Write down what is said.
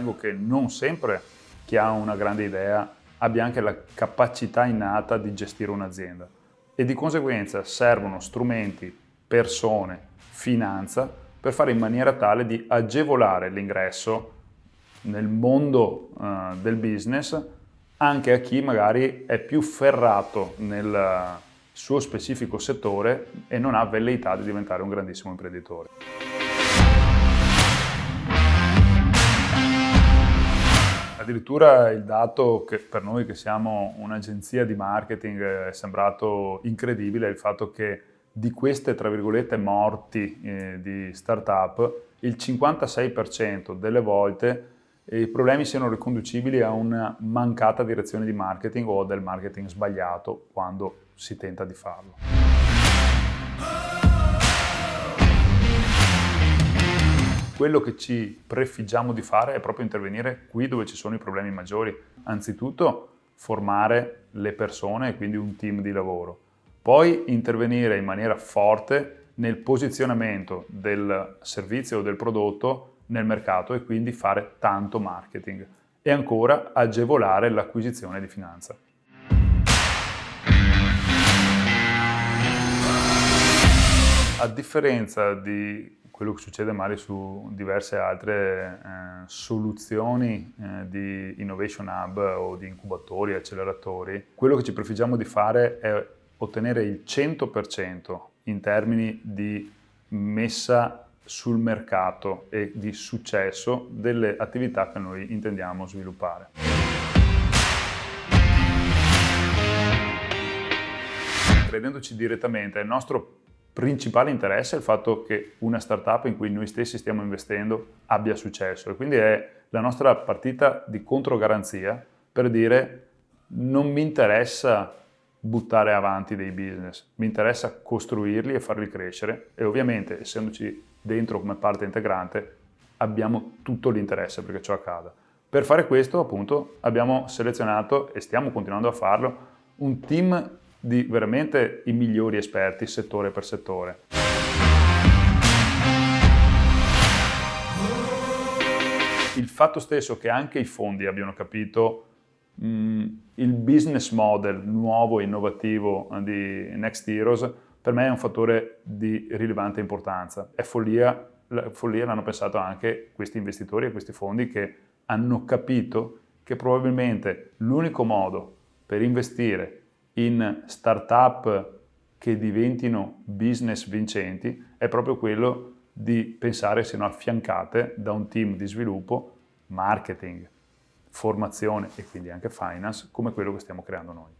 ritengo che non sempre chi ha una grande idea abbia anche la capacità innata di gestire un'azienda e di conseguenza servono strumenti, persone, finanza per fare in maniera tale di agevolare l'ingresso nel mondo del business anche a chi magari è più ferrato nel suo specifico settore e non ha velleità di diventare un grandissimo imprenditore. Addirittura il dato che per noi che siamo un'agenzia di marketing è sembrato incredibile è il fatto che di queste, tra virgolette, morti di startup, il 56% delle volte i problemi siano riconducibili a una mancata direzione di marketing o del marketing sbagliato quando si tenta di farlo. Quello che ci prefiggiamo di fare è proprio intervenire qui dove ci sono i problemi maggiori. Anzitutto formare le persone e quindi un team di lavoro. Poi intervenire in maniera forte nel posizionamento del servizio o del prodotto nel mercato e quindi fare tanto marketing. E ancora agevolare l'acquisizione di finanza. A differenza di quello che succede magari su diverse altre soluzioni di Innovation Hub o di incubatori, acceleratori, quello che ci prefiggiamo di fare è ottenere il 100% in termini di messa sul mercato e di successo delle attività che noi intendiamo sviluppare. Credendoci direttamente, il nostro principale interesse è il fatto che una startup in cui noi stessi stiamo investendo abbia successo e quindi è la nostra partita di controgaranzia per dire non mi interessa buttare avanti dei business, mi interessa costruirli e farli crescere e ovviamente essendoci dentro come parte integrante abbiamo tutto l'interesse perché ciò accada. Per fare questo appunto abbiamo selezionato e stiamo continuando a farlo un team di veramente i migliori esperti settore per settore. Il fatto stesso che anche i fondi abbiano capito il business model nuovo e innovativo di Next Heroes per me è un fattore di rilevante importanza. È follia, l'hanno pensato anche questi investitori e questi fondi che hanno capito che probabilmente l'unico modo per investire in start-up che diventino business vincenti è proprio quello di pensare siano affiancate da un team di sviluppo, marketing, formazione e quindi anche finance come quello che stiamo creando noi.